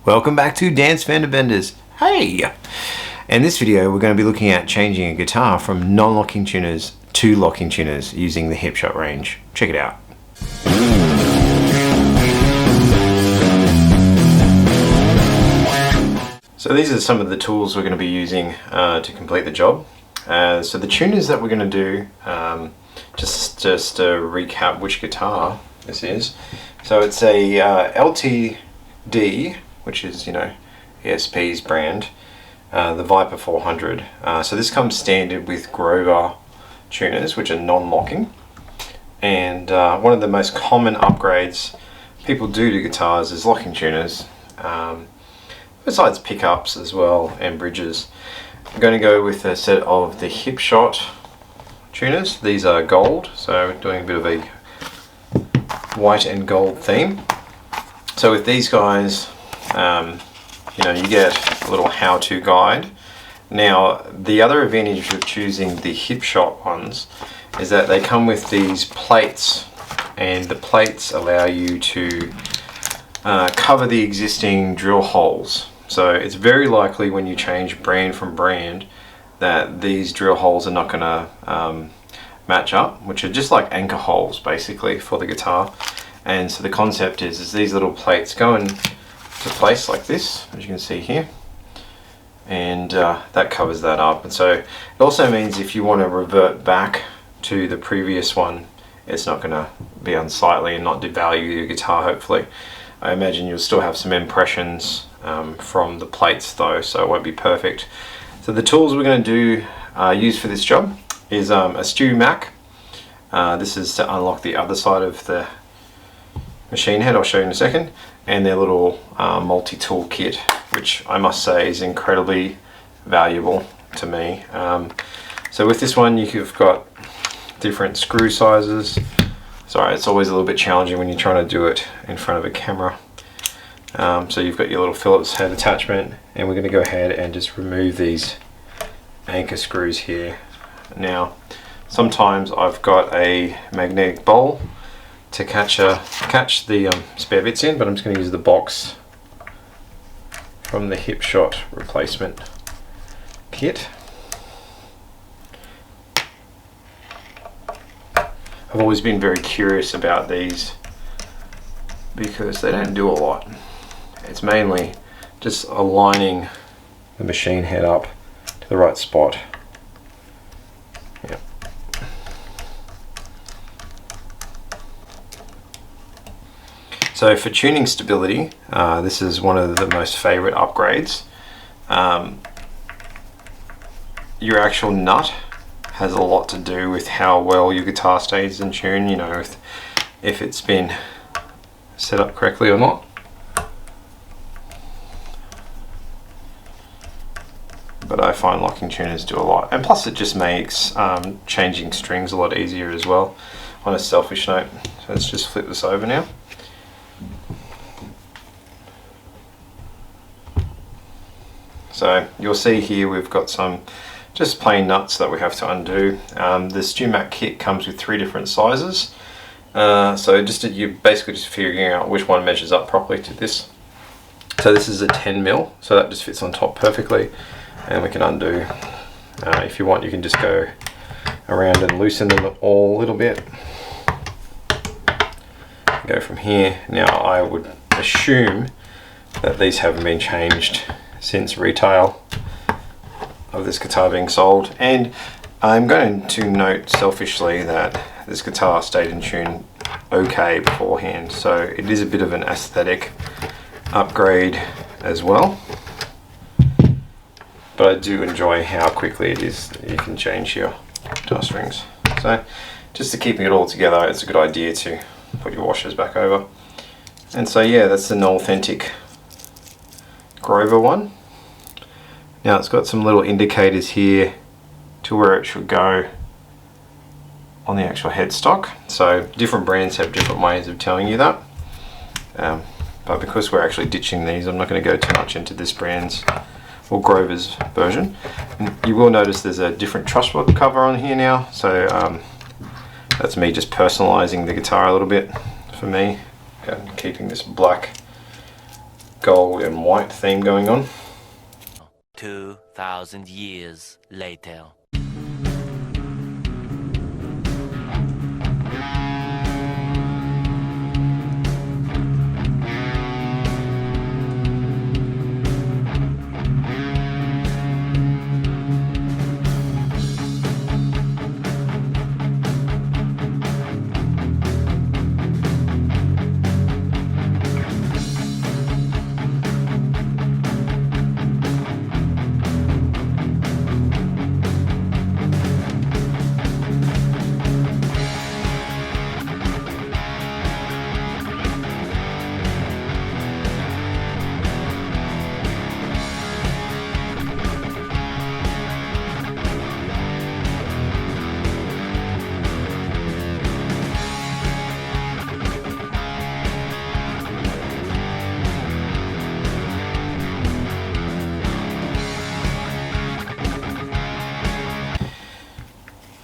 Welcome back to Dance Fender Benders. Hey! In this video we're going to be looking at changing a guitar from non-locking tuners to locking tuners using the Hipshot range. Check it out. So these are some of the tools we're going to be using to complete the job. So the tuners that we're going to do, just to recap which guitar this is. So it's a LTD, which is, ESP's brand, the Viper 400. So this comes standard with Grover tuners, which are non-locking. And one of the most common upgrades people do to guitars is locking tuners, besides pickups as well and bridges. I'm going to go with a set of the Hipshot tuners. These are gold, so we're doing a bit of a white and gold theme. So with these guys, you get a little how-to guide. Now, the other advantage of choosing the Hipshot ones is that they come with these plates, and the plates allow you to cover the existing drill holes. So it's very likely when you change brand from brand that these drill holes are not going to match up, which are just like anchor holes basically for the guitar. And so the concept is these little plates go into place like this, as you can see here, and that covers that up. And so it also means if you want to revert back to the previous one, it's not going to be unsightly and not devalue your guitar. Hopefully, I imagine you'll still have some impressions from the plates though, so it won't be perfect. So the tools we're going to do use for this job is a StewMac. This is to unlock the other side of the machine head, I'll show you in a second, and their little multi-tool kit, which I must say is incredibly valuable to me. So with this one you've got different screw sizes. Sorry, it's always a little bit challenging when you're trying to do it in front of a camera. So you've got your little Phillips head attachment, and we're going to go ahead and just remove these anchor screws here. Now, sometimes I've got a magnetic bowl to catch the spare bits in, but I'm just going to use the box from the Hipshot replacement kit. I've always been very curious about these because they don't do a lot. It's mainly just aligning the machine head up to the right spot. Yep. So for tuning stability, this is one of the most favorite upgrades. Your actual nut has a lot to do with how well your guitar stays in tune, if it's been set up correctly or not. But I find locking tuners do a lot, and plus it just makes changing strings a lot easier as well, on a selfish note. So let's just flip this over now. So you'll see here we've got some just plain nuts that we have to undo. The StewMac kit comes with 3 different sizes, so you're basically just figuring out which one measures up properly to this. So this is a 10mm, so that just fits on top perfectly, and we can undo. If you want, you can just go around and loosen them all a little bit. Go from here. Now I would assume that these haven't been changed since retail of this guitar being sold, and I'm going to note selfishly that this guitar stayed in tune okay beforehand, so it is a bit of an aesthetic upgrade as well, but I do enjoy how quickly it is that you can change your guitar strings. So just to keeping it all together, it's a good idea to put your washers back over. And so yeah, that's an authentic Grover one. Now it's got some little indicators here to where it should go on the actual headstock. So different brands have different ways of telling you that. But because we're actually ditching these, I'm not going to go too much into this brand's or Grover's version. And you will notice there's a different truss rod cover on here now. So that's me just personalizing the guitar a little bit for me, and keeping this black gold and white theme going on. 2,000 years later.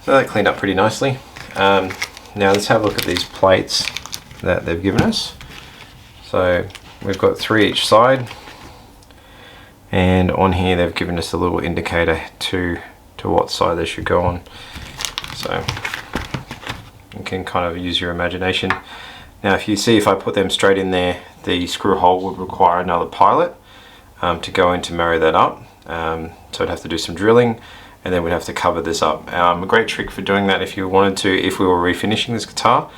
So that cleaned up pretty nicely. Now let's have a look at these plates that they've given us. So we've got 3 each side, and on here they've given us a little indicator to what side they should go on. So you can kind of use your imagination. Now if you see, if I put them straight in there, the screw hole would require another pilot to go in to marry that up. So I'd have to do some drilling, and then we'd have to cover this up. A great trick for doing that, if you wanted to, if we were refinishing this guitar,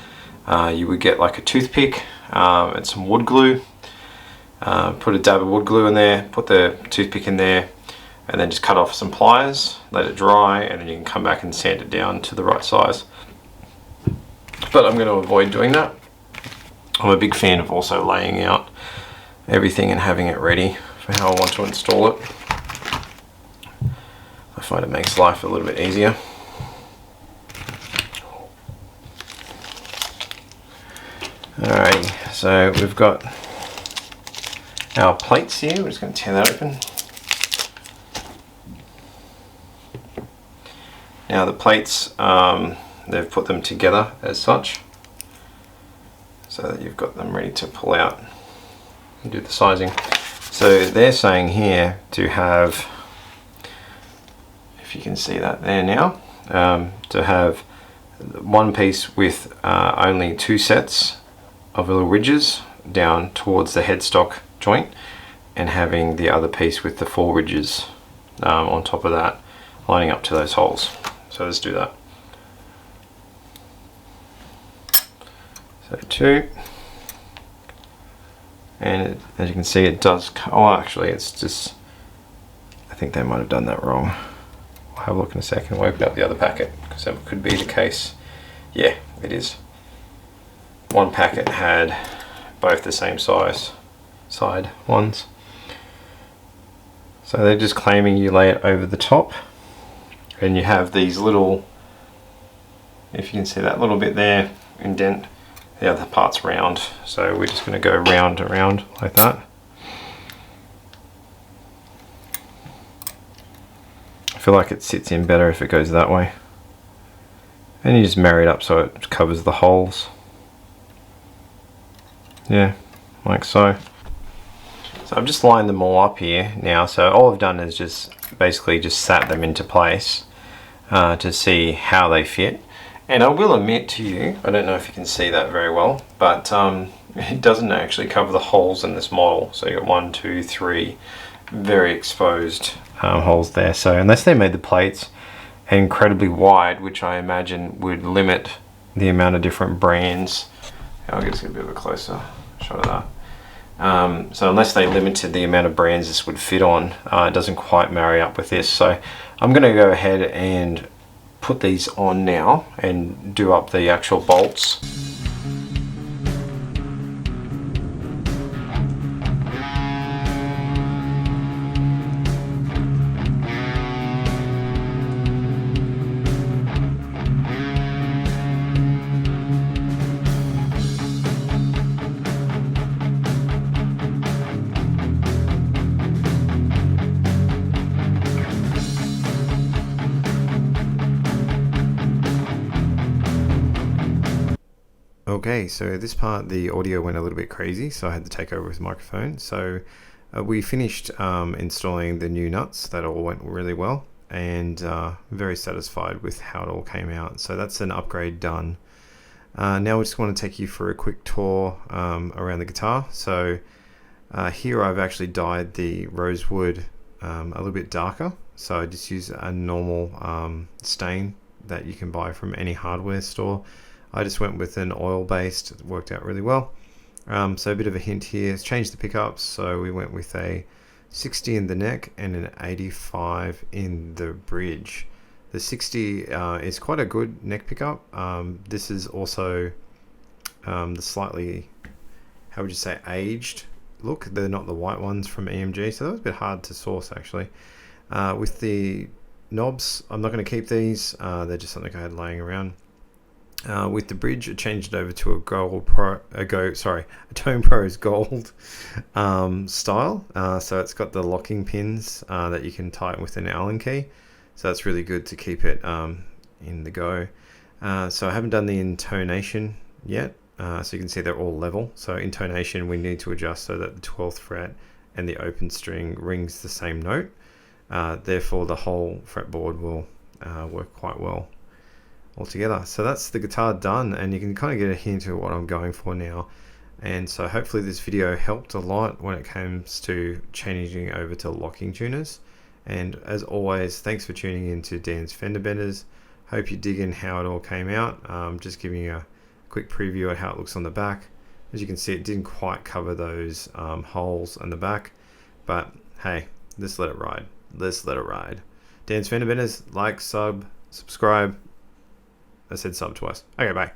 you would get like a toothpick and some wood glue, put a dab of wood glue in there, put the toothpick in there, and then just cut off some pliers, let it dry, and then you can come back and sand it down to the right size. But I'm going to avoid doing that. I'm a big fan of also laying out everything and having it ready for how I want to install it. I find it makes life a little bit easier. Alrighty, so we've got our plates here. We're just going to tear that open. Now the plates, they've put them together as such, so that you've got them ready to pull out and do the sizing. So they're saying here to have, if you can see that there now, to have one piece with only 2 sets of little ridges down towards the headstock joint, and having the other piece with the 4 ridges on top of that, lining up to those holes. So let's do that. So 2, and as you can see, it does, oh actually it's just, I think they might have done that wrong. I'll have a look in a second. We'll open up the other packet, because that could be the case. Yeah, it is. One packet had both the same size side ones. So they're just claiming you lay it over the top, and you have these little, if you can see that little bit there, indent, the other part's round. So we're just going to go round and round like that. I feel like it sits in better if it goes that way. And you just marry it up so it covers the holes. Yeah, like so. So I've just lined them all up here now. So all I've done is just basically just sat them into place to see how they fit. And I will admit to you, I don't know if you can see that very well, but it doesn't actually cover the holes in this model. So you got 1, 2, 3 very exposed holes there. So unless they made the plates incredibly wide, which I imagine would limit the amount of different brands. I'll just get a bit of a closer shot of that. So unless they limited the amount of brands this would fit on, it doesn't quite marry up with this. So I'm going to go ahead and put these on now and do up the actual bolts. Okay, so this part the audio went a little bit crazy, so I had to take over with the microphone. So we finished installing the new nuts. That all went really well, and very satisfied with how it all came out. So that's an upgrade done. Now we just want to take you for a quick tour around the guitar. So here I've actually dyed the rosewood a little bit darker. So I just use a normal stain that you can buy from any hardware store. I just went with an oil-based. It worked out really well. So a bit of a hint here. It's changed the pickups. So we went with a 60 in the neck and an 85 in the bridge. The 60 is quite a good neck pickup. This is also the slightly, how would you say, aged look. They're not the white ones from EMG, so that was a bit hard to source actually. With the knobs, I'm not going to keep these. They're just something I had laying around. With the bridge, I changed it over to a Tone Pros gold style. So it's got the locking pins that you can tighten with an Allen key. So that's really good to keep it in the go. So I haven't done the intonation yet. So you can see they're all level. So intonation we need to adjust so that the 12th fret and the open string rings the same note. Therefore the whole fretboard will work quite well altogether. So that's the guitar done, and you can kind of get a hint of what I'm going for now. And so hopefully this video helped a lot when it comes to changing over to locking tuners. And as always, thanks for tuning in to Dan's Fender Benders. Hope you dig in how it all came out. Just giving you a quick preview of how it looks on the back. As you can see, it didn't quite cover those holes on the back, but hey, let's let it ride. Let's let it ride. Dan's Fender Benders, like, subscribe. I said sub twice. Okay, bye.